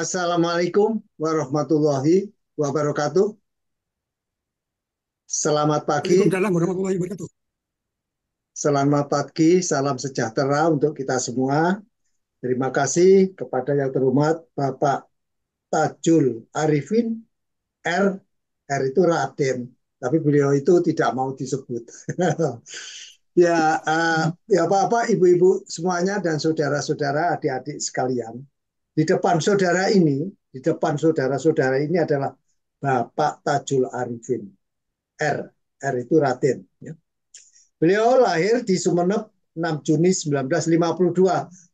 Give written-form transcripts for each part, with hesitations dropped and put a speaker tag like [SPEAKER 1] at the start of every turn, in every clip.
[SPEAKER 1] Assalamualaikum warahmatullahi wabarakatuh. Selamat pagi,
[SPEAKER 2] Waalaikumsalam warahmatullahi wabarakatuh.
[SPEAKER 1] selamat pagi, salam sejahtera untuk kita semua. Terima kasih kepada yang terhormat Bapak Tajul Arifin R. R itu Raden, tapi beliau itu tidak mau disebut. Ya, ya Bapak, Ibu-ibu semuanya dan saudara-saudara, adik-adik sekalian. Di depan saudara ini, di depan saudara-saudara ini adalah Bapak Tajul Arifin R. R itu Raden. Ya. Beliau lahir di Sumeneb 6 Juni 1952.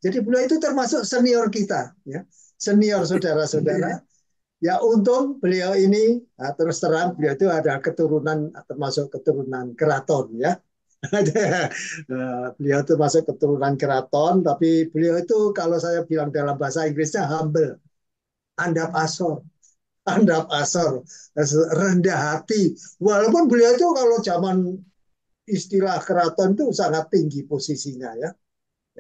[SPEAKER 1] Jadi beliau itu termasuk senior kita, ya. Senior saudara-saudara. Ya untung beliau ini terus terang beliau itu ada keturunan termasuk keturunan keraton ya. Beliau itu masuk keturunan keraton, tapi beliau itu kalau saya bilang dalam bahasa Inggrisnya humble, andap asor, andap asor, rendah hati. Walaupun beliau itu kalau zaman istilah keraton itu sangat tinggi posisinya ya.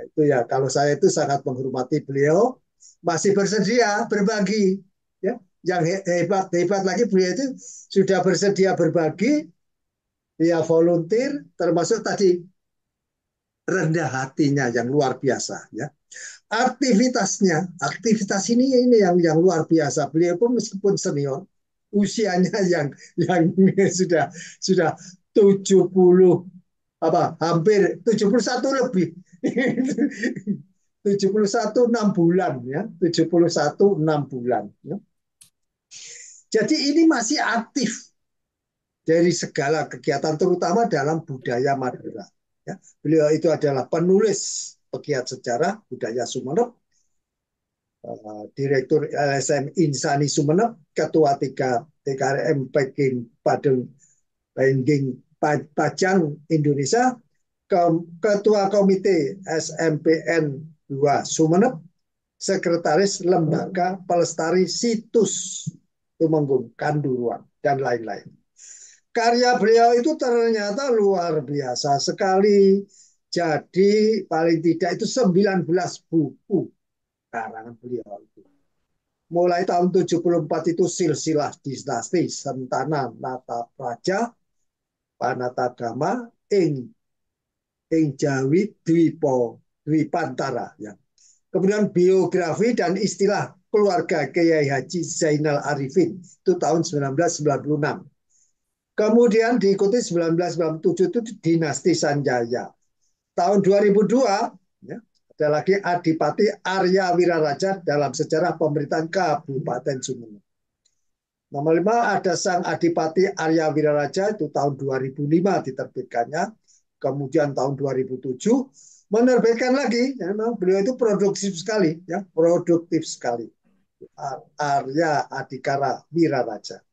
[SPEAKER 1] Itu ya kalau saya itu sangat menghormati beliau, masih bersedia berbagi ya. Yang hebat hebat lagi beliau itu sudah bersedia berbagi, ya volunteer termasuk tadi rendah hatinya yang luar biasa ya. Aktivitasnya, aktivitas ini yang luar biasa. Beliau pun meskipun senior, usianya yang sudah 70 apa hampir 71 lebih. 71 6 bulan ya, 71 6 bulan ya. Jadi ini masih aktif dari segala kegiatan terutama dalam budaya Madura. Ya, beliau itu adalah penulis pegiat sejarah budaya Sumeneb, Direktur LSM Insani Sumeneb, Ketua 3 TKRM Peking Padeng Pengging Pajang Indonesia, Ketua Komite SMPN 2 Sumeneb, Sekretaris Lembaga Pelestari Situs Tumenggung Kanduruan, dan lain-lain. Karya beliau itu ternyata luar biasa sekali. Jadi paling tidak itu 19 buku karangan beliau itu. Mulai tahun 74 itu silsilah dinasti Sentana Nata Praja Panatagama ing Jawi Dwipantara ya. Kemudian biografi dan istilah keluarga Kiai Haji Zainal Arifin itu tahun 1996. Kemudian diikuti 1997 itu dinasti Sanjaya. Tahun 2002 ya, ada lagi Adipati Arya Wiraraja dalam sejarah pemerintahan Kabupaten Sumeneb. Nomor 5 ada Sang Adipati Arya Wiraraja itu tahun 2005 diterbitkannya. Kemudian tahun 2007 menerbitkan lagi. Ya, memang beliau itu produktif sekali, ya, produktif sekali. Arya Adikara Wiraraja.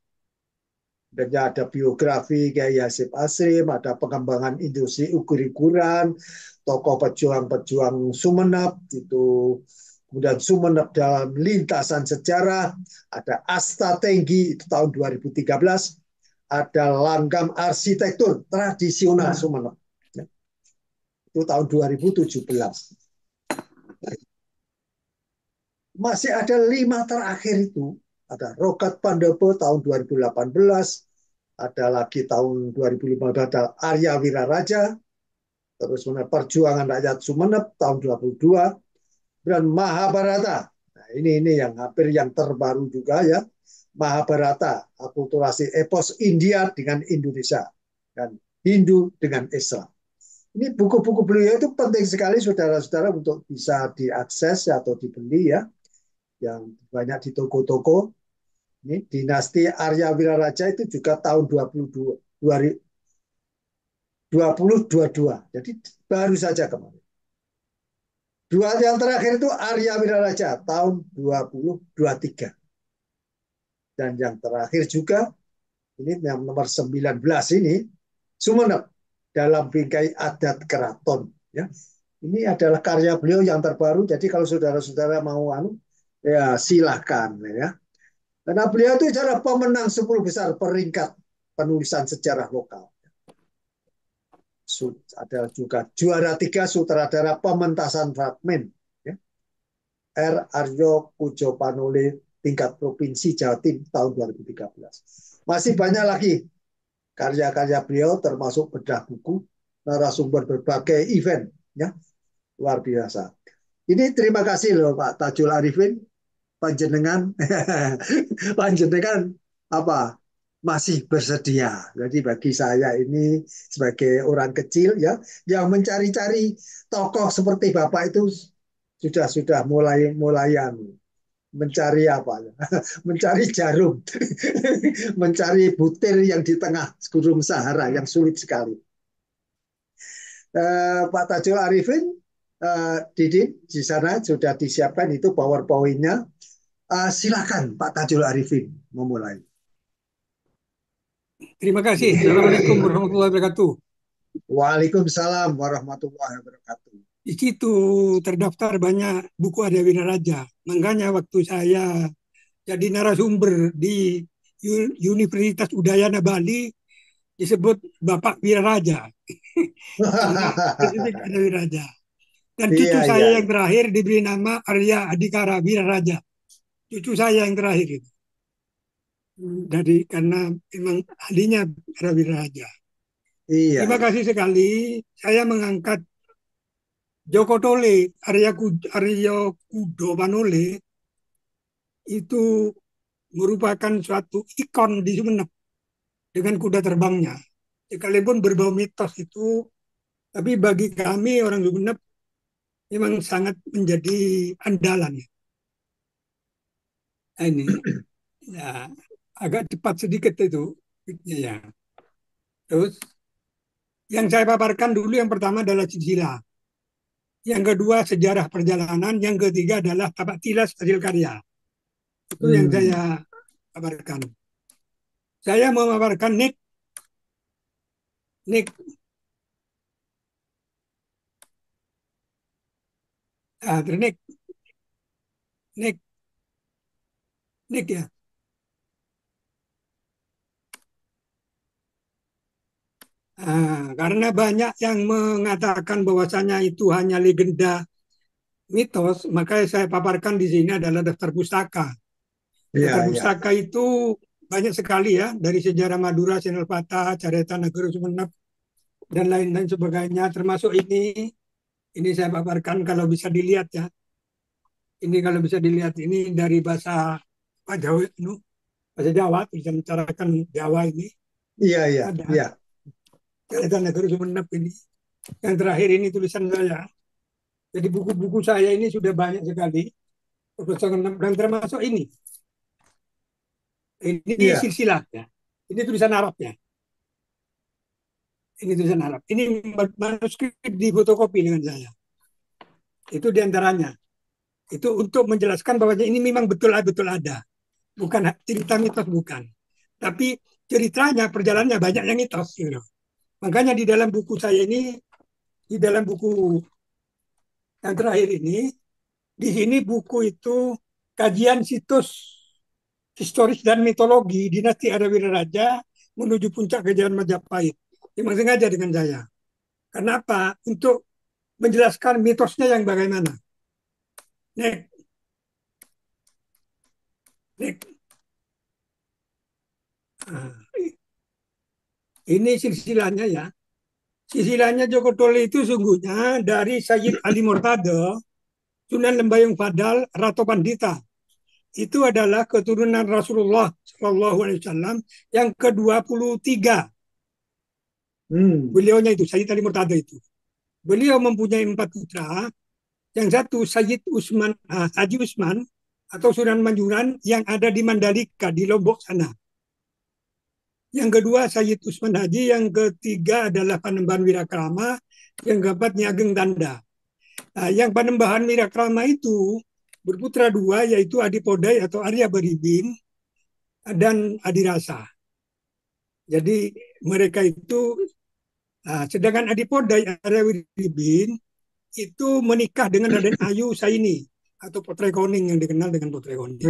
[SPEAKER 1] Dan ada biografi Kiai Hasyim Asrim, ada pengembangan industri ukur-ukuran, tokoh pejuang-pejuang Sumeneb itu, kemudian Sumeneb dalam lintasan sejarah, ada Asta Tenggi itu tahun 2013, ada langgam arsitektur tradisional Sumeneb itu tahun 2017. Masih ada 5 terakhir itu, ada Rokat Pandopo tahun 2018, ada lagi tahun 2015 ada Arya Wiraraja, terus Perjuangan Rakyat Sumeneb tahun 22, dan Mahabharata. Nah, ini yang hampir yang terbaru juga ya. Mahabharata, akulturasi epos India dengan Indonesia dan Hindu dengan Islam. Ini buku-buku beliau itu penting sekali saudara-saudara untuk bisa diakses atau dibeli ya, yang banyak di toko-toko. Ini dinasti Arya Wiraraja itu juga tahun 2022. Jadi baru saja kemarin. Dua yang terakhir itu Arya Wiraraja tahun 2023. Dan yang terakhir juga ini yang nomor 19 ini Sumeneb dalam bingkai adat keraton ya. Ini adalah karya beliau yang terbaru. Jadi kalau saudara-saudara mau ya silahkan ya. Karena beliau itu adalah pemenang 10 besar peringkat penulisan sejarah lokal. Ada juga juara 3 sutradara pementasan fragmen. Ya. R. Aryo Pujo Panuli tingkat provinsi Jawa Timur tahun 2013. Masih banyak lagi karya-karya beliau termasuk bedah buku, narasumber berbagai event, ya luar biasa. Ini terima kasih loh Pak Tajul Arifin, panjenengan panjenengan apa masih bersedia. Jadi bagi saya ini sebagai orang kecil ya yang mencari-cari tokoh seperti Bapak itu sudah mulayan mencari apa ya? Mencari jarum, mencari butir yang di tengah gurun Sahara yang sulit sekali. Pak Tajul Arifin, Didin di sana sudah disiapkan itu PowerPoint-nya. Silakan Pak Tajul Arifin memulai.
[SPEAKER 2] Terima kasih. Assalamualaikum warahmatullahi wabarakatuh.
[SPEAKER 1] Waalaikumsalam warahmatullahi wabarakatuh.
[SPEAKER 2] Di situ terdaftar banyak buku Arya Winaraja. Makanya waktu saya jadi narasumber di Universitas Udayana Bali disebut Bapak Wiraraja. Karena spesifik Arya Winaraja. Dan cucu
[SPEAKER 1] Iya, iya.
[SPEAKER 2] saya yang terakhir diberi nama Arya Adhikara Wiraraja. Cucu saya yang terakhir itu. Karena memang ahlinya Arya Winaraja.
[SPEAKER 1] Iya,
[SPEAKER 2] Terima
[SPEAKER 1] iya.
[SPEAKER 2] kasih sekali. Saya mengangkat Joko Tole, Aryo Kudo Manole itu merupakan suatu ikon di Sumeneb dengan kuda terbangnya. Sekalipun berbau mitos itu, tapi bagi kami orang Sumeneb memang sangat menjadi andalan. Nah, ini ya agak cepat sedikit itu. Ya. Terus yang saya paparkan dulu yang pertama adalah silsilah. Yang kedua sejarah perjalanan, yang ketiga adalah tapak tilas hasil karya. Itu yang
[SPEAKER 1] Hmm.
[SPEAKER 2] saya paparkan. Saya memaparkan Nick, Nick, Nick, Nick ya. Karena banyak yang mengatakan bahwasanya itu hanya legenda mitos, maka saya paparkan di sini adalah daftar pustaka.
[SPEAKER 1] Iya,
[SPEAKER 2] Daftar
[SPEAKER 1] iya.
[SPEAKER 2] pustaka itu banyak sekali ya, dari sejarah Madura, Senopati, Carita Negara Sumeneb, dan lain-lain sebagainya. Termasuk ini saya paparkan kalau bisa dilihat ya. Ini kalau bisa dilihat ini dari bahasa Pak Jawa, bahasa Jawa, bisa mencarakan Jawa ini
[SPEAKER 1] Iya, iya,
[SPEAKER 2] ada.
[SPEAKER 1] iya.
[SPEAKER 2] Carita Negara Sumeneb ini. Yang terakhir ini tulisan saya. Jadi buku-buku saya ini sudah banyak sekali. Dan termasuk ini. Ini
[SPEAKER 1] Iya.
[SPEAKER 2] silsilah ya. Ini tulisan Arab ya. Ini tulisan Arab. Ini manuskrip di fotokopi dengan saya. Itu diantaranya. Itu untuk menjelaskan bahwa ini memang betul-betul ada. Bukan cerita mitos, bukan. Tapi ceritanya, perjalanannya banyak yang mitos. Gitu. Makanya di dalam buku saya ini, di dalam buku yang terakhir ini, di sini buku itu kajian situs historis dan mitologi dinasti Arya menuju puncak kejayaan Majapahit. Memang sengaja dengan saya. Kenapa? Untuk menjelaskan mitosnya yang bagaimana. Nek, nek. Ini silsilahnya ya. Silsilahnya Joko Tole itu sungguhnya dari Sayyid Ali Murtado, Sunan Lembayung Fadal, Rato Pandita. Itu adalah keturunan Rasulullah SAW yang ke-23.
[SPEAKER 1] Hmm.
[SPEAKER 2] Beliaunya itu, Sayyid Ali Murtado itu. Beliau mempunyai 4 putra. Yang satu Sayyid Usman, Haji Usman atau Sunan Manjuran yang ada di Mandalika di Lombok sana. Yang kedua Sayyid Usman Haji, yang ketiga adalah Panembahan Wirakrama, yang keempat Nyi Ageng Tanda. Nah, yang Panembahan Wirakrama itu berputra 2 yaitu Adipodai atau Arya Baribin dan Adirasa. Jadi mereka itu sedangkan Adipodai Arya Baribin itu menikah dengan Raden Ayu Saini atau Potre Koning yang dikenal dengan Potre Koning.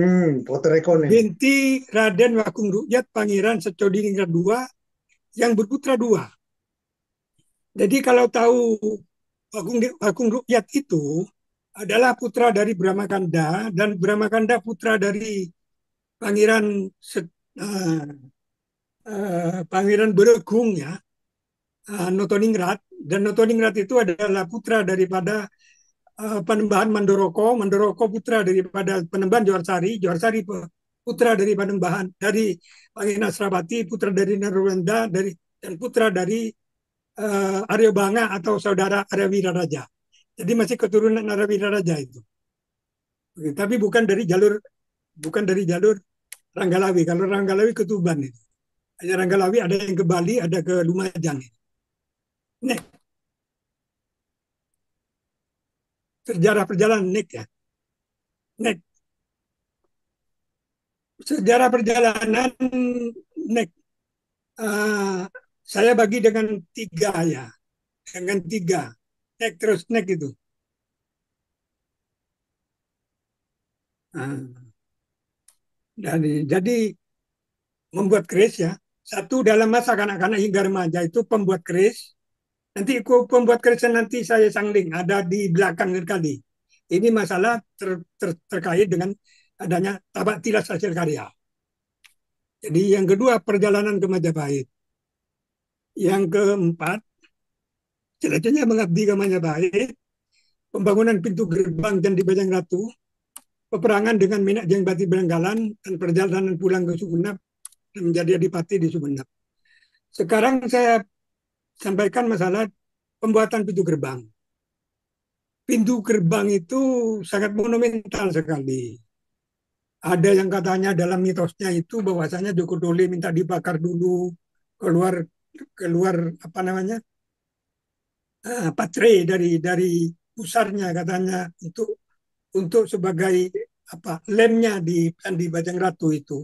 [SPEAKER 1] Putra Rekoning.
[SPEAKER 2] Binti Raden Wakung Rukyat Pangeran Secodiningrat II yang berputra 2. Jadi kalau tahu Wakung Rukyat itu adalah putra dari Brahmakanda dan Brahmakanda putra dari Pangeran uh, Pangeran Beregung ya, Notoningrat, dan Notoningrat itu adalah putra daripada Panembahan Mandoroko, Mandoroko putra daripada Panembahan Joharsari, Joharsari putra dari Panembahan dari Pangeran Asrapati, putra dari Narulenda, dan putra dari Arya Banga atau saudara Arya Wiraraja. Jadi masih keturunan Arya Wiraraja itu. Tapi bukan dari jalur Ranggalawi. Kalau Ranggalawi ke Tuban itu. Hanya Ranggalawi ada yang ke Bali, ada ke Lumajang. Nek, sejarah perjalanan Nek ya. Nek, sejarah perjalanan Nek. Uh, saya bagi dengan 3 ya. Dengan 3. Nek terus Nek itu. Uh, jadi membuat keris ya. Satu dalam masa kanak-kanak hingga remaja itu pembuat keris. Nanti pembuat keris nanti saya sangling ada di belakang sekali. Ini masalah terkait dengan adanya tabak tilas hasil karya. Jadi yang kedua perjalanan ke Majapahit. Yang keempat selanjutnya mengabdi ke Majapahit. Pembangunan pintu gerbang Candi Bajang Ratu. Peperangan dengan Minak Jengbati Belenggalan dan perjalanan pulang ke Sumeneb dan menjadi adipati di Sumeneb. Sekarang saya sampaikan masalah pembuatan pintu gerbang. Pintu gerbang itu sangat monumental sekali. Ada yang katanya dalam mitosnya itu bahwasanya Joko Dole minta dibakar dulu keluar keluar apa namanya patre dari pusarnya katanya untuk sebagai apa lemnya di Candi Bajang Ratu itu.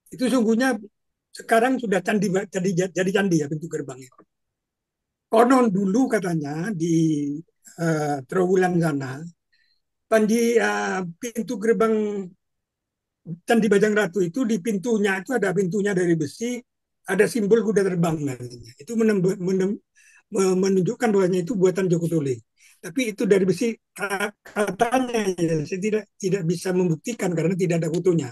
[SPEAKER 2] Itu sungguhnya sekarang sudah jadi candi ya pintu gerbang itu. Konon dulu katanya di Trowulan sana, pintu gerbang Candi Bajang Ratu itu di pintunya itu ada pintunya dari besi, ada simbol kuda terbang katanya. Itu menunjukkan bahwanya itu buatan Joko Tole. Tapi itu dari besi katanya ya, saya tidak bisa membuktikan karena tidak ada fotonya.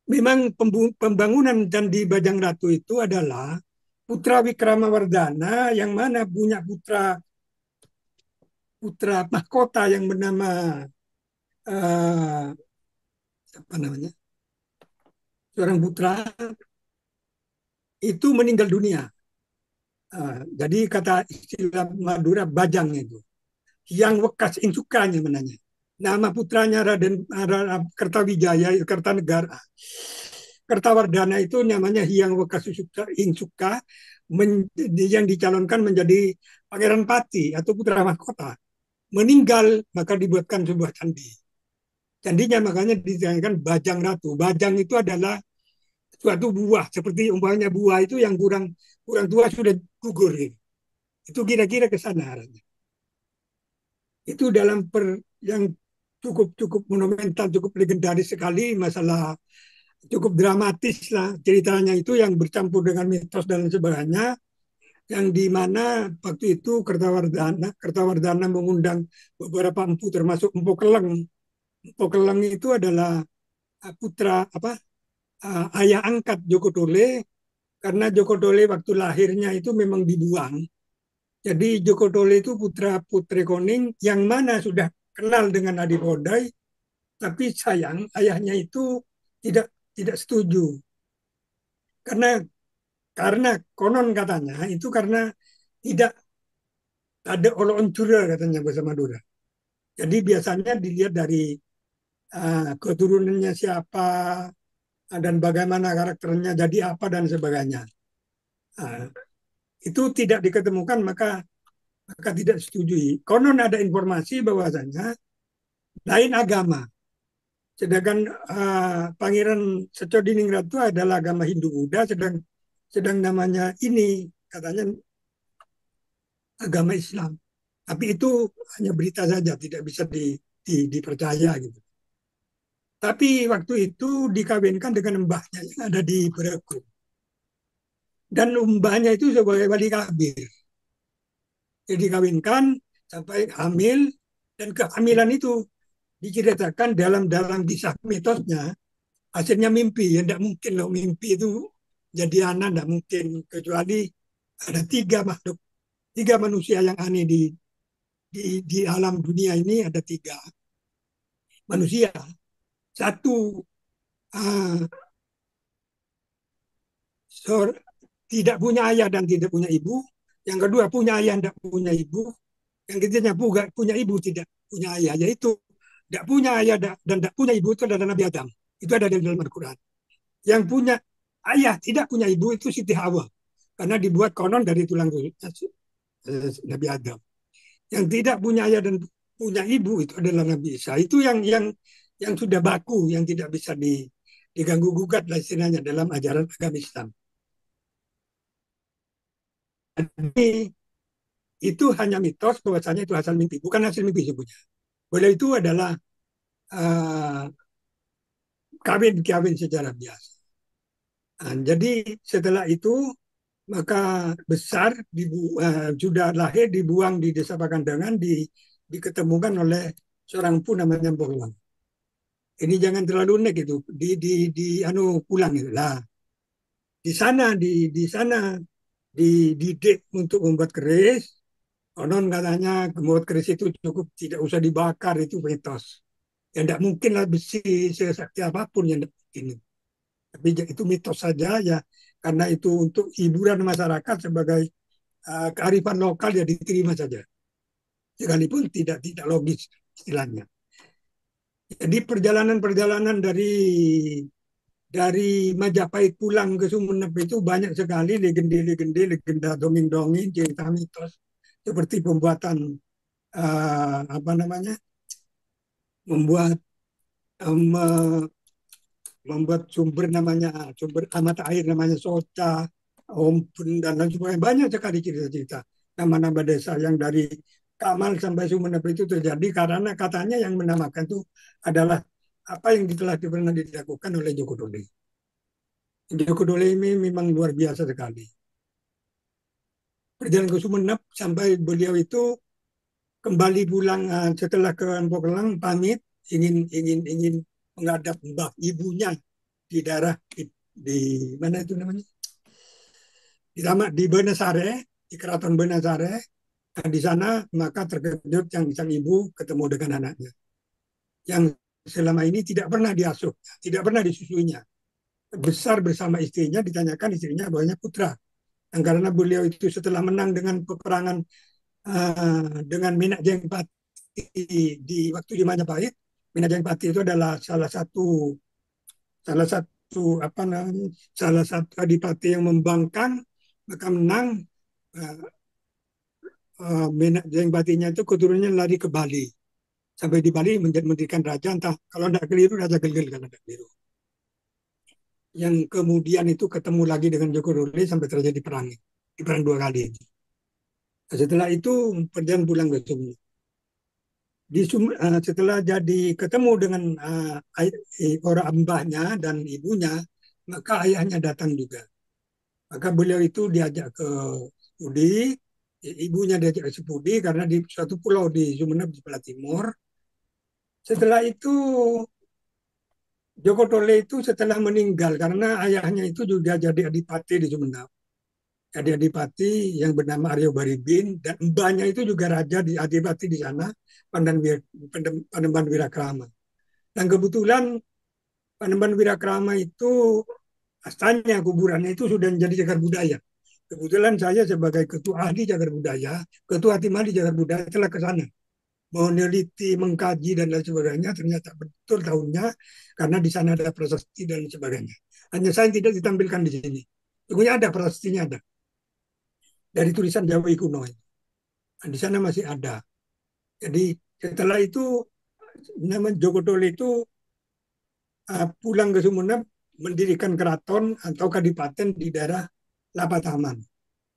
[SPEAKER 2] Memang pembangunan Candi Bajang Ratu itu adalah putra Wikramawardhana yang mana punya putra mahkota yang bernama uh, apa namanya seorang putra itu meninggal dunia. Jadi kata istilah Madura bajang itu yang wekas insukanya menanya. Nama putranya Raden Kertawijaya Kertanegara Kertawardhana itu namanya Hyang Wekas Insuka yang dicalonkan menjadi Pangeran Pati atau putra mahkota. Meninggal maka dibuatkan sebuah candi. Candinya makanya dinamakan Bajang Ratu. Bajang itu adalah suatu buah seperti umpamanya buah itu yang kurang kurang tua sudah gugur gitu. Itu kira-kira ke sana arahnya. Itu dalam yang cukup cukup monumental, cukup legendaris sekali, masalah cukup dramatis lah ceritanya itu yang bercampur dengan mitos dan sebagainya, yang di mana waktu itu Kertawardhana mengundang beberapa empu termasuk Empu Keleng. Empu Keleng itu adalah putra ayah angkat Joko Dole, karena Joko Dole waktu lahirnya itu memang dibuang. Jadi Joko Dole itu putra putri Koning yang mana sudah kenal dengan Adipodai, tapi sayang ayahnya itu tidak tidak setuju karena karena konon katanya itu karena tidak ada oloon cura katanya bahasa Madura. Jadi biasanya dilihat dari keturunannya siapa dan bagaimana karakternya jadi apa dan sebagainya. Uh, itu tidak diketemukan maka tidak setujui. Konon ada informasi bahwasanya lain agama. Sedangkan Pangeran Secodiningrat itu adalah agama Hindu-Buddha, sedang namanya ini katanya agama Islam. Tapi itu hanya berita saja, tidak bisa dipercaya gitu. Tapi waktu itu dikawinkan dengan mbahnya yang ada di Bereku. Dan mbahnya itu sebagai wali kabir. Jadi dikawinkan sampai hamil, dan kehamilan itu diceritakan dalam kisah mitosnya hasilnya mimpi. Ya tidak mungkin loh mimpi itu jadi anak, tidak mungkin. Kecuali ada tiga makhluk, tiga manusia yang aneh di alam dunia ini ada tiga manusia. Satu uh, tidak punya ayah dan tidak punya ibu. Yang kedua punya ayah dan tidak punya ibu. Yang ketiga punya ibu tidak punya ayah. Yaitu tidak punya ayah dan tidak punya ibu itu adalah Nabi Adam. Itu ada di dalam Al-Quran. Yang punya ayah tidak punya ibu itu Siti Hawa. Karena dibuat konon dari tulang rusuknya Nabi Adam. Yang tidak punya ayah dan punya ibu itu adalah Nabi Isa. Itu yang sudah baku, yang tidak bisa diganggu gugat lah istilahnya dalam ajaran agama Islam. Jadi itu hanya mitos bahwasanya itu hasil mimpi, bukan hasil mimpi sebenarnya. Beliau itu adalah uh, kawin secara biasa. Nah, jadi setelah itu maka besar sudah lahir dibuang di desa Pakandangan diketemukan oleh seorang empu namanya Mbok. Ini jangan terlalu unik itu anu pulang itu lah. Di sana dididik untuk membuat keris. Konon katanya membuat keris itu cukup tidak usah dibakar, itu mitos. Ya tidak mungkin lah besi sesakti apapun yang tidak mungkin. Tapi itu mitos saja ya, karena itu untuk hiburan masyarakat sebagai kearifan lokal ya diterima saja. Sekalipun tidak logis istilahnya. Jadi perjalanan-perjalanan dari Majapahit pulang ke Sumeneb itu banyak sekali legenda dongeng-dongeng, cerita mitos seperti pembuatan apa namanya, membuat um, membuat sumber mata air namanya Soca, Ompun dan lain sebagainya. Banyak sekali cerita-cerita nama-nama desa yang dari Kamal sampai Sumeneb itu terjadi karena katanya yang menamakan itu adalah apa yang telah pernah dilakukan oleh Joko Dole. Joko Dole ini memang luar biasa sekali. Perjalanan ke Sumeneb sampai beliau itu kembali pulang setelah ke Ampoklang pamit ingin menghadap mbah ibunya di daerah di mana itu namanya, di Benesare, di Keraton Benesare. Nah, di sana maka terkejut sang ibu ketemu dengan anaknya yang selama ini tidak pernah diasuh, tidak pernah disusuinya. Besar bersama istrinya, ditanyakan istrinya banyak putra. Dan karena beliau itu setelah menang dengan peperangan dengan Minak Jengpati di waktu di Majapahit, Minak Jengpati itu adalah salah satu apa namanya, salah satu adipati yang membangkang, maka menang. Minak Jengpatinya itu keturunannya lari ke Bali, sampai di Bali mendirikan raja, entah kalau tidak keliru Raja Gelgel kalau tidak keliru, yang kemudian itu ketemu lagi dengan Joko Dole sampai terjadi perang dua kali. Nah, setelah itu perjalanan pulang ke Sumut. Setelah jadi ketemu dengan orang mbahnya dan ibunya, maka ayahnya datang juga. Maka beliau itu diajak ke Sepudi, ibunya diajak ke Sepudi karena di suatu pulau di Sumeneb di sebelah timur. Setelah itu Joko Tole itu setelah meninggal karena ayahnya itu juga jadi adipati di Sumeneb. Jadi adipati yang bernama Aryo Baribin dan mbahnya itu juga raja di adipati di sana, Panembahan Wirakrama. Dan kebetulan Panembahan Wirakrama itu asalnya kuburannya itu sudah menjadi cagar budaya. Kebetulan saya sebagai ketua ahli cagar budaya, ketua tim ahli cagar budaya telah ke sana meneliti, mengkaji dan lain sebagainya. Ternyata betul tahunnya karena di sana ada prasasti dan lain sebagainya. Hanya saya tidak ditampilkan di sini. Sungguhnya ada prasastinya, ada dari tulisan Jawa kuno. Nah, di sana masih ada. Jadi setelah itu nama Joko Tole itu pulang ke Sumeneb mendirikan keraton atau kadipaten di daerah Lapataman.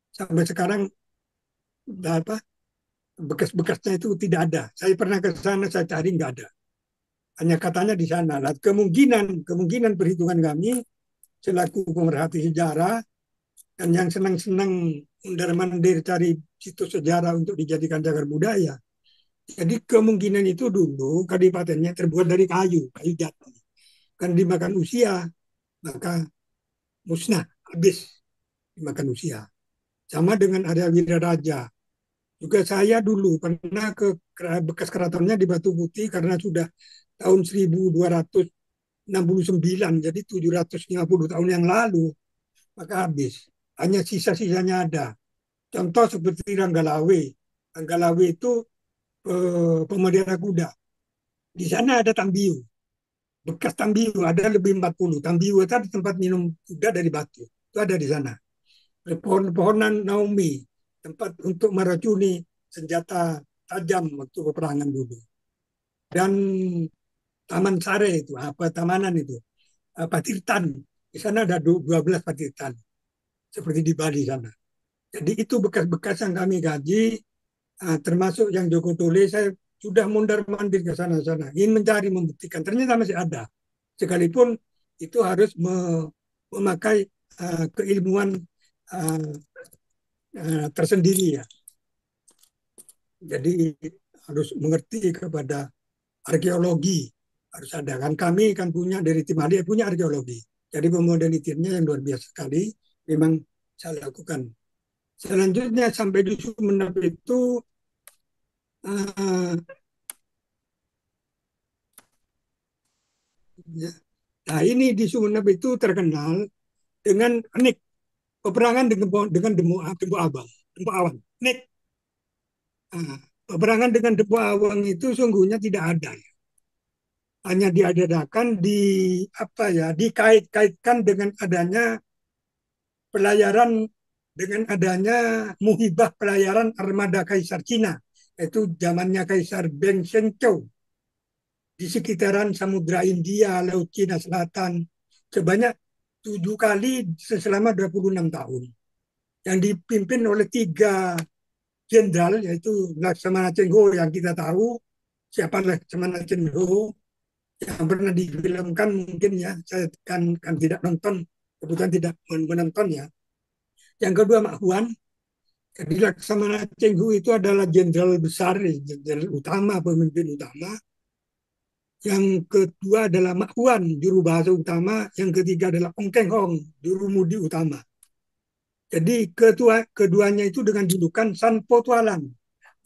[SPEAKER 2] Sampai sekarang apa bekas-bekasnya itu tidak ada. Saya pernah ke sana, saya cari nggak ada. Hanya katanya di sana. Nah, kemungkinan perhitungan kami selaku pemerhati sejarah dan yang senang-senang mondar-mandir cari situs sejarah untuk dijadikan cagar budaya. Jadi kemungkinan itu dulu kadipatennya terbuat dari kayu jati. kan dimakan usia, maka musnah, habis dimakan usia. Sama dengan area Wiraraja. Juga saya dulu pernah ke bekas keratonnya di Batu Putih karena sudah tahun 1269, jadi 750 tahun yang lalu, maka habis. Hanya sisa-sisanya ada. Contoh seperti Ranggalawe. Ranggalawe itu pemelihara kuda. Di sana ada Tambiu. Bekas Tambiu ada lebih 40. Tambiu itu ada tempat minum kuda dari batu. Itu ada di sana. Pohon-pohonan Naomi, tempat untuk meracuni senjata tajam waktu peperangan dulu. Dan Taman Sare itu, apa tamanan itu, Patirtan. Di sana ada 12 Patirtan, seperti di Bali sana. Jadi itu bekas-bekas yang kami gaji, termasuk yang Joko Tole, saya sudah mondar-mandir ke sana-sana, ingin mencari, membuktikan. Ternyata masih ada. Sekalipun itu harus memakai keilmuan uh, tersendiri ya. Jadi harus mengerti kepada arkeologi, harus ada kan, kami kan punya dari tim ahli punya arkeologi, jadi pemodernitinya yang luar biasa sekali memang saya lakukan. Selanjutnya sampai di Sumeneb itu uh, ya. Nah ini di Sumeneb itu terkenal dengan nik peperangan dengan Dempo Abang, Dempo Awang. Nik peperangan dengan Dempo Awang itu sungguhnya tidak ada, hanya diadakan di apa ya, dikait-kaitkan dengan adanya pelayaran, dengan adanya muhibah pelayaran armada Kaisar Cina, yaitu zamannya Kaisar Beng Shengzhou di sekitaran Samudra India, Laut Cina Selatan, sebanyak 7 kali selama 26 tahun, yang dipimpin oleh 3 jenderal, yaitu Laksamana Cheng Ho yang kita tahu siapa Laksamana Cheng Ho, yang pernah difilmkan mungkin ya, saya kan tidak nonton, kebetulan tidak menonton ya. Yang kedua Mak Huan. Jadi Laksamana Cheng Ho itu adalah jenderal besar, jenderal utama, pemimpin utama. Yang kedua adalah Mak Huan, juru bahasa utama. Yang ketiga adalah Ong Keng Hong, juru mudi utama. Jadi keduanya itu dengan julukan San Potualan.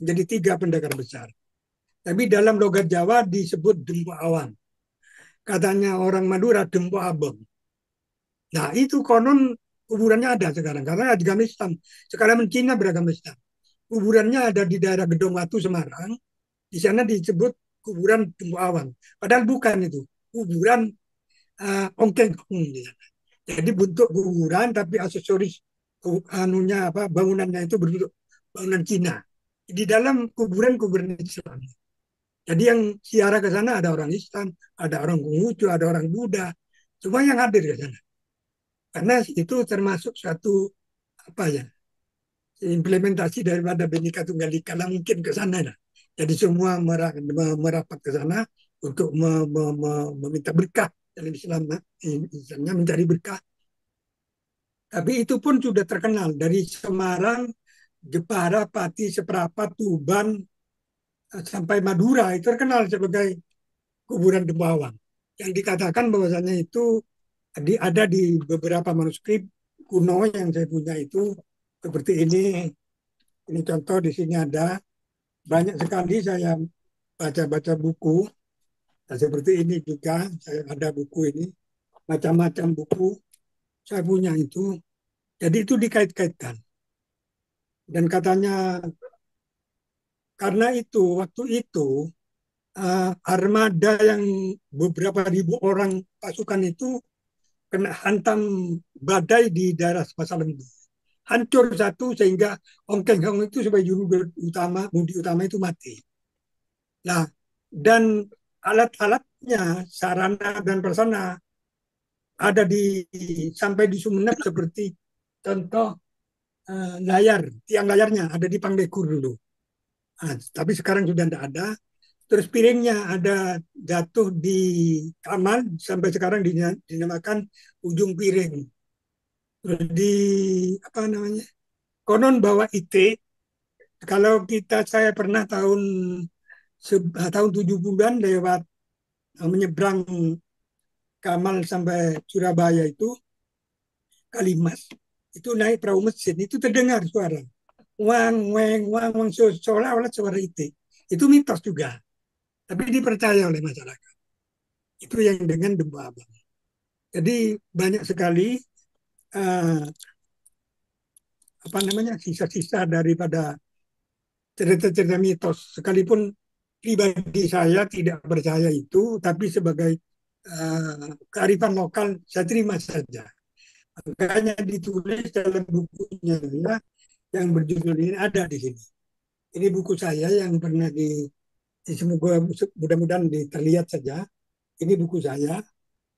[SPEAKER 2] Jadi 3 pendekar besar. Tapi dalam logat Jawa disebut Dempo Awang. Katanya orang Madura Dempo Abang. Nah itu konon kuburannya ada sekarang karena agama Islam. Sekarang Cina beragama Islam. Kuburannya ada di daerah Gedong Watu Semarang. Di sana disebut kuburan Dempo Awang. Padahal bukan itu. Kuburan Ongkeng Hong. Jadi bentuk kuburan tapi aksesoris anunya apa bangunannya itu berbentuk bangunan Cina. Di dalam kuburan Islam. Jadi yang ziarah ke sana ada orang Islam, ada orang Konghucu, ada orang Buddha. Semua yang hadir ke sana. Karena itu termasuk suatu apa ya, implementasi daripada Bhinneka Tunggal Ika lah mungkin ke sana. Nah. Jadi semua merapat ke sana untuk meminta berkah dalam Islam, misalnya mencari berkah. Tapi itu pun sudah terkenal dari Semarang, Jepara, Pati, Seprapat, Tuban, sampai Madura itu terkenal sebagai kuburan Dempo Awang. Yang dikatakan bahwasanya itu ada di beberapa manuskrip kuno yang saya punya itu seperti ini. Ini contoh di sini ada banyak sekali saya baca-baca buku. Nah, seperti ini juga saya ada buku ini, macam-macam buku saya punya itu. Jadi itu dikait-kaitkan. Dan katanya karena itu waktu itu armada yang beberapa ribu orang pasukan itu kena hantam badai di daerah Pasalembu. Hancur satu sehingga Ong Keng Hong itu sebagai juru utama, mudi utama itu mati. Nah, dan alat-alatnya, sarana dan prasarana ada di sampai di Sumeneb seperti contoh layar, tiang layarnya ada di Pangdekur dulu. Nah, tapi sekarang sudah tidak ada. Terus piringnya ada jatuh di Kamal sampai sekarang dinamakan ujung piring. Terus di apa namanya? Konon bawa IT. Kalau saya pernah tahun 70-an lewat menyeberang Kamal sampai Surabaya itu Kalimas itu naik perahu mesin itu terdengar suara wang weng wang wang seolah-olah suara itu mitos juga tapi dipercaya oleh masyarakat itu yang dengan Dembu Abang. Jadi banyak sekali uh, apa namanya sisa-sisa daripada cerita-cerita mitos sekalipun pribadi saya tidak percaya itu tapi sebagai kearifan lokal saya terima saja. Makanya ditulis dalam bukunya ya, yang berjudul ini ada di sini. Ini buku saya yang pernah semoga mudah-mudahan terlihat saja. Ini buku saya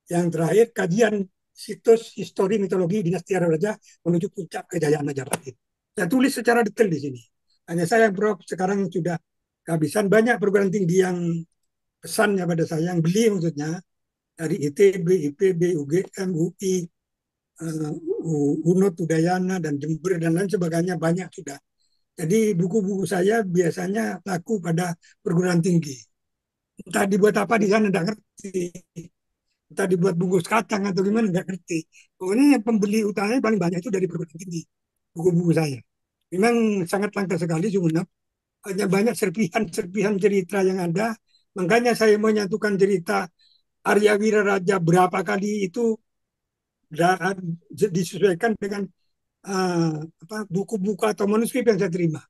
[SPEAKER 2] yang terakhir kajian situs histori mitologi dinasti Raja menuju puncak kejayaan Majapahit. Saya tulis secara detail di sini. Hanya saya Prof sekarang sudah kehabisan banyak perguruan tinggi yang pesannya pada saya yang beli maksudnya dari ITB, IPB, UGM, UI, UNOD, Udayana dan Jember dan lain sebagainya banyak sudah. Jadi buku-buku saya biasanya laku pada perguruan tinggi. Entah dibuat apa di sana, tidak ngerti. Entah dibuat bungkus kacang atau gimana, nggak ngerti. Pokoknya yang pembeli utamanya paling banyak itu dari perguruan tinggi. Buku-buku saya. Memang sangat langka sekali Sumenep. Hanya banyak serpihan-serpihan cerita yang ada. Makanya saya menyatukan cerita Arya Wiraraja berapa kali itu disesuaikan dengan buku-buku atau manuskrip yang saya terima.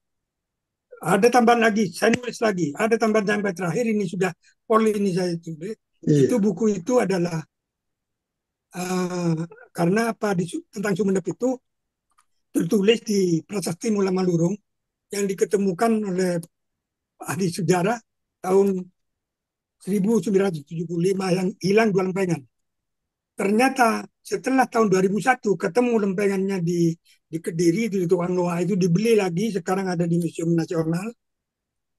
[SPEAKER 2] Ada tambahan lagi, saya nulis lagi. Ada tambahan sampai terakhir ini sudah pol ini saya tulis. Itu
[SPEAKER 1] Iya.
[SPEAKER 2] buku itu adalah karena apa tentang Sumenep itu tertulis di Prasasti Mula Malurung yang diketemukan oleh ahli sejarah tahun 1975 yang hilang dua lempengan. Ternyata setelah tahun 2001 ketemu lempengannya di Kediri di tukang loa itu dibeli lagi sekarang ada di Museum Nasional.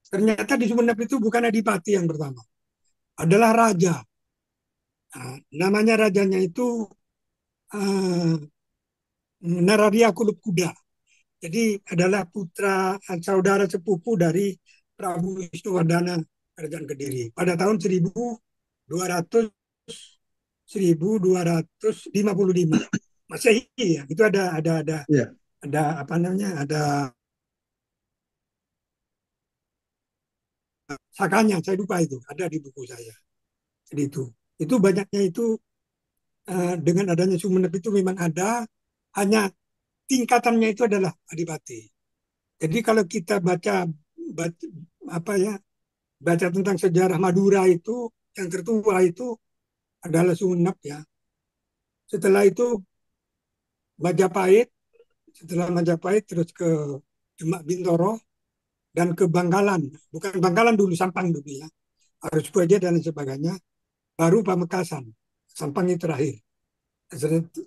[SPEAKER 2] Ternyata di Sumeneb itu bukan adipati yang pertama, adalah raja. Nah, namanya rajanya itu uh, Nararia Kulub Kuda. Jadi adalah putra saudara sepupu dari Prabu Wisnuwardana Kerajaan Kediri pada tahun 1200 1255 Masehi ya. Itu
[SPEAKER 1] Iya.
[SPEAKER 2] ada apa namanya? Ada sakanya, saya lupa itu, ada di buku saya. Jadi itu banyaknya itu dengan adanya Sumeneb itu memang ada, hanya tingkatannya itu adalah adipati. Jadi kalau kita baca apa ya, baca tentang sejarah Madura itu yang tertua itu adalah Sumeneb ya. Setelah itu Majapahit, setelah Majapahit terus ke Demak Bintoro dan ke Bangkalan. Bukan Bangkalan dulu, Sampang dulu ya. Harus Puaja dan sebagainya. Baru Pamekasan. Sampang itu terakhir.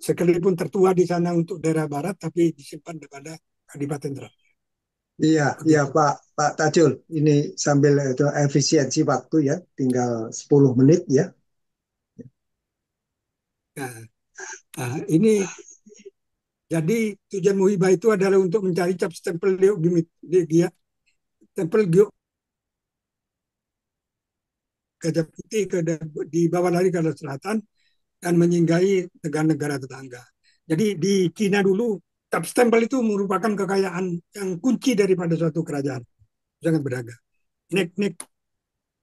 [SPEAKER 2] Sekalipun tertua di sana untuk daerah barat, tapi disimpan pada Kadipaten Terakhir.
[SPEAKER 1] Iya, iya
[SPEAKER 2] Begitu.
[SPEAKER 1] Pak Tajul. Ini sambil itu efisiensi waktu ya, tinggal 10 menit ya.
[SPEAKER 2] Nah, ini jadi tujuan Muhibah itu adalah untuk mencari cap stempel stempel Gajah Putih di bawah lari ke arah selatan dan menyinggahi negara-negara tetangga. Jadi di Cina dulu cap stempel itu merupakan kekayaan yang kunci daripada suatu kerajaan, sangat berharga. Nek.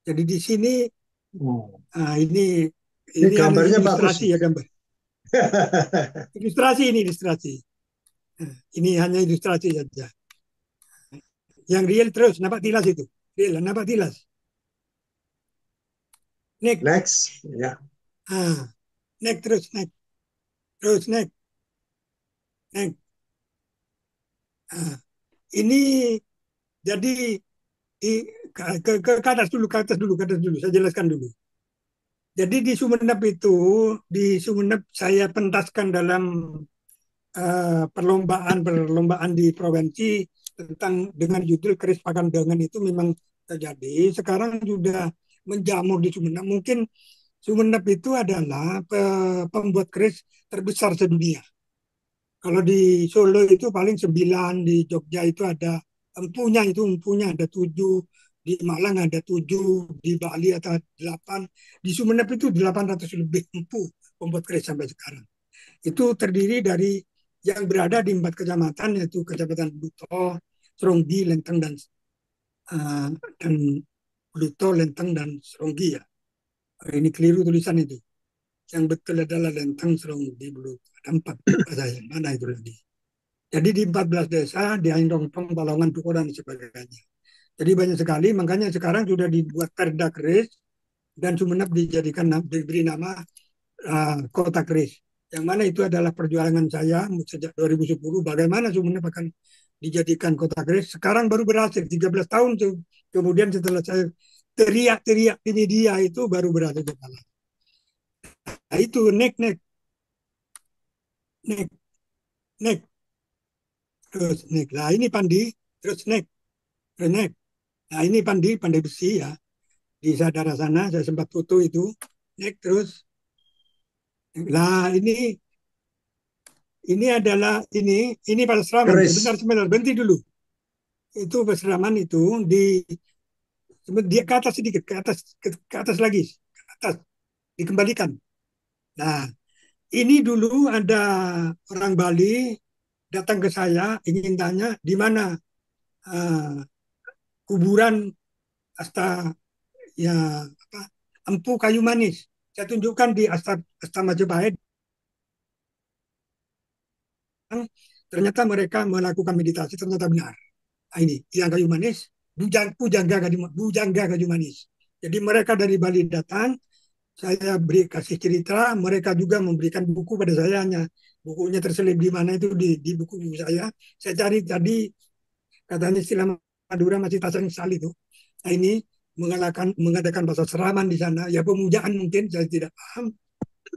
[SPEAKER 2] Jadi di sini
[SPEAKER 1] Oh.
[SPEAKER 2] ini
[SPEAKER 1] Ini
[SPEAKER 2] ini hanya
[SPEAKER 1] gambarnya bagus.
[SPEAKER 2] ilustrasi ya gambar. Ilustrasi. Ini hanya ilustrasi saja. Yang real terus nampak tilas itu. Real nampak tilas. Nek.
[SPEAKER 1] Next, ya.
[SPEAKER 2] Nek terus nek. Terus nek. Nek. Ini jadi di ke atas dulu, saya jelaskan dulu. Jadi di Sumeneb saya pentaskan dalam perlombaan di provinsi tentang dengan judul keris Pakandangan itu memang terjadi. Sekarang sudah menjamur di Sumeneb. Mungkin Sumeneb itu adalah pembuat keris terbesar sedunia. Kalau di Solo itu paling 9, di Jogja itu ada empunya ada 7, di Malang ada 7, di Bali ada 8, di Sumeneb itu 800 lebih empu pembuat keris sampai sekarang. Itu terdiri dari yang berada di 4 kecamatan, yaitu Kecamatan Bluto, Seronggi, Lenteng, uh, dan Bluto, Lenteng, dan Seronggi ya. Ini keliru tulisan itu. Yang betul adalah Lenteng, Seronggi, Bluto. Ada 4 saya. Mana itu lagi? Jadi di 14 desa, di Aindongtong, Balongan, Duko, dan sebagainya. Jadi banyak sekali, makanya sekarang sudah dibuat perda keris dan Sumeneb diberi nama Kota Keris. Yang mana itu adalah perjuangan saya sejak 2010, bagaimana Sumeneb akan dijadikan kota keris. Sekarang baru berhasil 13 tahun kemudian setelah saya teriak-teriak di media itu baru berhasil. Nah itu nek nek terus nek. Nah ini Pandi terus nek. Nah ini Pandai besi ya, di daerah sana saya sempat foto itu nek terus. Nah ini adalah ini Pasraman. Sebentar
[SPEAKER 1] Keris.
[SPEAKER 2] sebentar berhenti dulu. Itu Pasraman itu dia ke atas sedikit, ke atas lagi, ke atas dikembalikan. Nah, ini dulu ada orang Bali datang ke saya ingin tanya di mana uh, kuburan Asta ya apa Empu Kayu Manis. Saya tunjukkan di Asta Majapahit. Ternyata mereka melakukan meditasi, ternyata benar. Nah, ini yang kayu manis, bujangga kayu manis. Jadi mereka dari Bali datang, saya beri kasih cerita, mereka juga memberikan buku pada saya, hanya bukunya terselip di mana itu di buku saya. Saya cari tadi katanya istilah Madura masih tasang sali itu. Nah ini mengadakan bahasa seraman di sana, ya pemujaan mungkin saya tidak paham,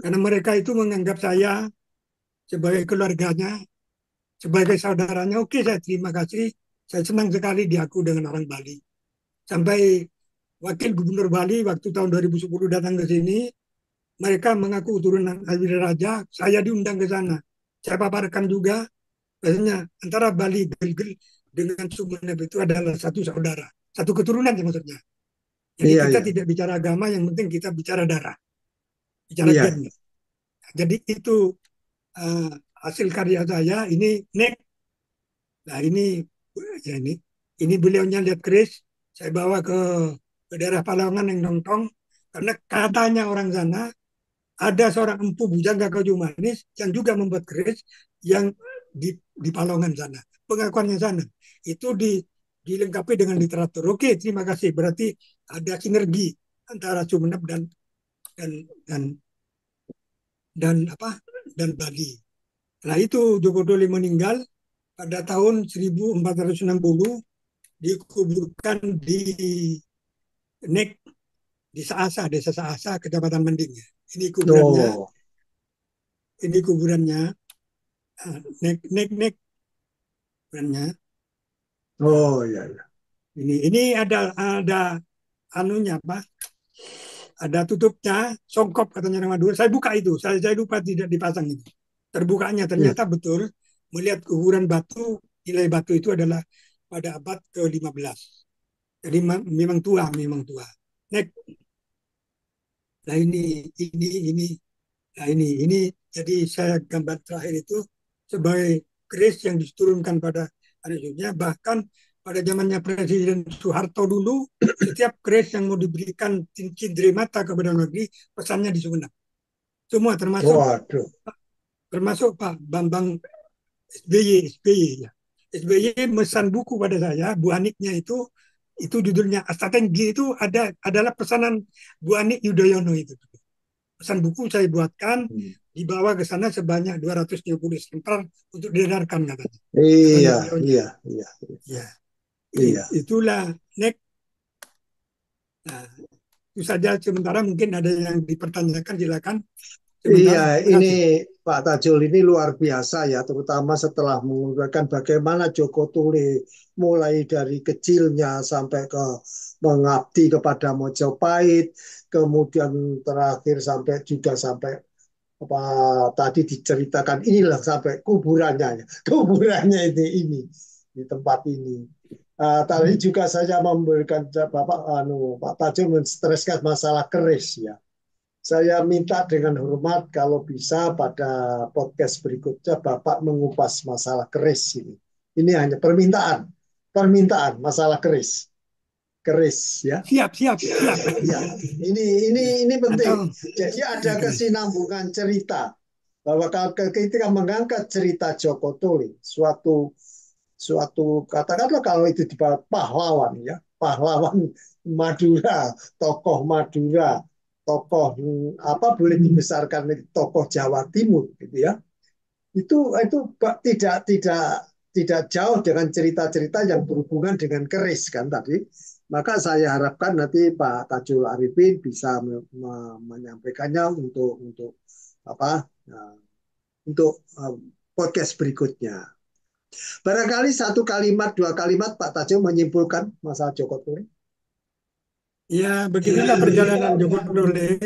[SPEAKER 2] karena mereka itu menganggap saya sebagai keluarganya, sebagai saudaranya. Oke, saya terima kasih. Saya senang sekali diaku dengan orang Bali. Sampai wakil gubernur Bali waktu tahun 2010 datang ke sini, mereka mengaku turunan Abdi Raja, saya diundang ke sana. Saya paparkan juga, biasanya antara Bali Gelgel dengan Sumeneb itu adalah satu saudara, satu keturunan ya maksudnya. Jadi
[SPEAKER 1] Iya,
[SPEAKER 2] kita
[SPEAKER 1] iya.
[SPEAKER 2] tidak bicara agama, yang penting kita bicara darah, bicara
[SPEAKER 1] Iya.
[SPEAKER 2] gen. Jadi itu uh, hasil karya saya. Ini Nek. Nah ya ini beliaunya lihat keris. Saya bawa ke daerah Palongan yang nongtong, karena katanya orang sana ada seorang empu bujangga kayu manis yang juga membuat keris yang di Palongan sana. Pengakuannya sana. Itu dilengkapi dengan literatur. Oke, terima kasih. Berarti ada sinergi antara Sumeneb dan dan dan apa dan Bali. Nah itu Joko Doli meninggal pada tahun 1460, dikuburkan di Nek, di Saasa, Desa Saasa, Kecamatan Mending. Ini kuburannya,
[SPEAKER 1] Oh,
[SPEAKER 2] ini kuburannya, nek kuburannya. Nah,
[SPEAKER 1] oh, iya, iya.
[SPEAKER 2] ini ada anunya apa? Ada tutupnya, songkop katanya orang Madura. Saya buka itu, saya lupa tidak dipasang itu. Terbukanya
[SPEAKER 1] Iya.
[SPEAKER 2] ternyata betul, melihat kuburan batu, nilai batu itu adalah pada abad ke-15. Jadi memang tua, memang tua. Nek, nah ini, nah ini. Jadi saya gambar terakhir itu sebagai keris yang diturunkan pada anak cucunya. Bahkan pada zamannya Presiden Soeharto dulu, setiap keris yang mau diberikan cincin dari mata kepada negeri, pesannya di Sumeneb. Semua
[SPEAKER 1] Waduh.
[SPEAKER 2] termasuk Pak Bambang SBY ya. SBY mesan buku pada saya, Bu Aniknya itu judulnya Astatenggi, itu adalah pesanan Bu Anik Yudhoyono itu. Pesan buku saya buatkan,
[SPEAKER 1] Hmm.
[SPEAKER 2] dibawa ke sana sebanyak 230 eksemplar untuk diedarkan katanya
[SPEAKER 1] Iya,
[SPEAKER 2] beliaunya.
[SPEAKER 1] iya, iya,
[SPEAKER 2] Ya,
[SPEAKER 1] iya.
[SPEAKER 2] itulah Nek. Nah, itu saja sementara, mungkin ada yang dipertanyakan silakan
[SPEAKER 1] Iya,
[SPEAKER 2] sementara. Terima
[SPEAKER 1] ini
[SPEAKER 2] kasih.
[SPEAKER 1] Pak Tajul ini luar biasa ya, terutama setelah mengungkapkan bagaimana Joko Tule mulai dari kecilnya sampai ke mengabdi kepada Mojopahit, kemudian terakhir sampai apa tadi diceritakan inilah sampai kuburannya, ya. Kuburannya ini di tempat ini. Tadi juga saya memberikan Bapak Pak Tajul menstreskan masalah keris ya. Saya minta dengan hormat kalau bisa pada podcast berikutnya Bapak mengupas masalah keris ini. Ini hanya permintaan, permintaan masalah keris, keris ya.
[SPEAKER 2] Siap, siap, siap.
[SPEAKER 1] Ya, ini penting.
[SPEAKER 2] Atau
[SPEAKER 1] Jadi ada
[SPEAKER 2] ya keris.
[SPEAKER 1] kesinambungan cerita bahwa ketika mengangkat cerita Joko Tole, suatu suatu katakanlah kalau itu di pahlawan ya, pahlawan Madura, tokoh Madura, tokoh apa boleh dibesarkan tokoh Jawa Timur gitu ya. Itu tidak jauh dengan cerita-cerita yang berhubungan dengan keris kan tadi. Maka saya harapkan nanti Pak Tajul Arifin bisa menyampaikannya untuk apa untuk podcast berikutnya. Barangkali satu kalimat, dua kalimat Pak Tajul menyimpulkan masalah Joko Ture.
[SPEAKER 2] Ya, beginilah perjalanan Joko Dole.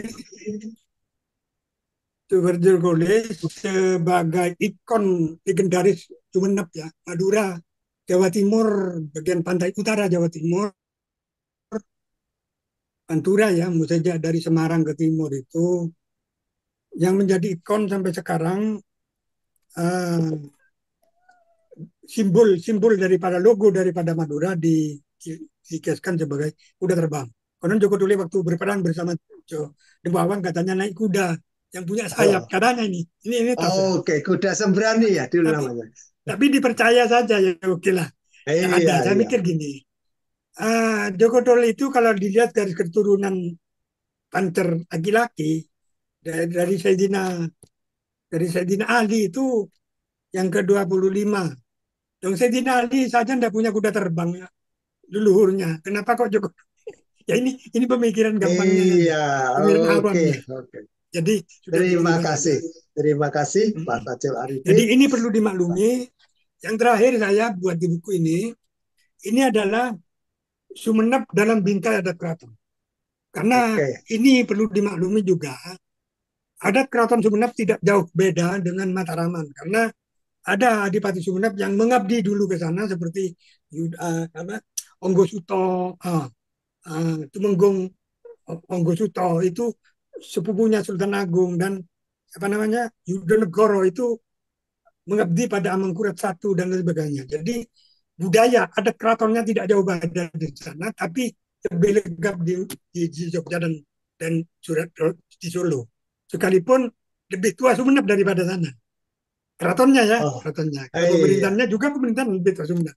[SPEAKER 2] Joko Dole sebagai ikon legendaris Sumeneb ya, Madura, Jawa Timur, bagian pantai utara Jawa Timur, Pantura ya, saja dari Semarang ke timur itu yang menjadi ikon sampai sekarang, uh, simbol daripada logo daripada Madura dikasihkan sebagai kuda terbang. Konon Joko Dole waktu berperang bersama Demawang katanya naik kuda yang punya sayap,
[SPEAKER 1] Oh,
[SPEAKER 2] katanya ini tahu saya.
[SPEAKER 1] oke, kuda sembrani ya dulu
[SPEAKER 2] Tapi
[SPEAKER 1] namanya.
[SPEAKER 2] tapi dipercaya saja ya, oke lah. Yang ada,
[SPEAKER 1] Iya,
[SPEAKER 2] saya
[SPEAKER 1] iya.
[SPEAKER 2] mikir gini, Joko Dole itu kalau dilihat dari keturunan pancer laki-laki dari Sayyidina Ali itu yang ke-25. Yang Sayyidina Ali saja tidak punya kuda terbang ya, leluhurnya. Kenapa kok Joko? Ya ini pemikiran gampangnya saja,
[SPEAKER 1] Iya,
[SPEAKER 2] pemikiran
[SPEAKER 1] oke,
[SPEAKER 2] awamnya.
[SPEAKER 1] oke.
[SPEAKER 2] Jadi sudah
[SPEAKER 1] Terima
[SPEAKER 2] diterima saja.
[SPEAKER 1] kasih. Terima kasih Pak
[SPEAKER 2] Mm-mm.
[SPEAKER 1] Tajul
[SPEAKER 2] Jadi
[SPEAKER 1] Arifin.
[SPEAKER 2] ini perlu dimaklumi. Yang terakhir saya buat di buku ini adalah Sumeneb dalam bingkai adat keraton. Karena
[SPEAKER 1] Oke.
[SPEAKER 2] ini perlu dimaklumi juga, adat keraton Sumeneb tidak jauh beda dengan Mataraman. Karena ada Adipati Sumeneb yang mengabdi dulu ke sana seperti apa, Onggo Suto, Tumenggung Onggo Suto itu sepupunya Sultan Agung, dan apa namanya Yudonegoro itu mengabdi pada Amangkurat I dan lain sebagainya. Jadi budaya adat keratonnya tidak jauh beda di sana, tapi lebih legap di Jogja dan Surat di Solo. Sekalipun lebih tua Sumeneb daripada sana. Keratonnya ya,
[SPEAKER 1] Oh,
[SPEAKER 2] keratonnya. Kalau
[SPEAKER 1] iya.
[SPEAKER 2] pemerintahannya juga pemerintahan lebih tua Sumeneb.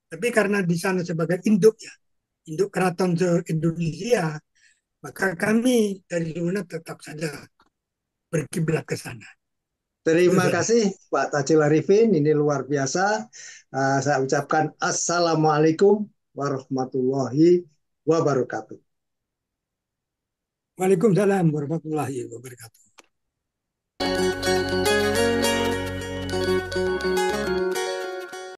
[SPEAKER 2] Tapi karena di sana sebagai induk ya, induk keraton se-Indonesia, maka kami dari Sumeneb tetap saja berkiblat ke sana. Itu
[SPEAKER 1] Terima
[SPEAKER 2] saja.
[SPEAKER 1] kasih Pak Tajul Arifin. Ini luar biasa. Saya ucapkan Assalamualaikum warahmatullahi wabarakatuh.
[SPEAKER 2] Waalaikumsalam warahmatullahi wabarakatuh.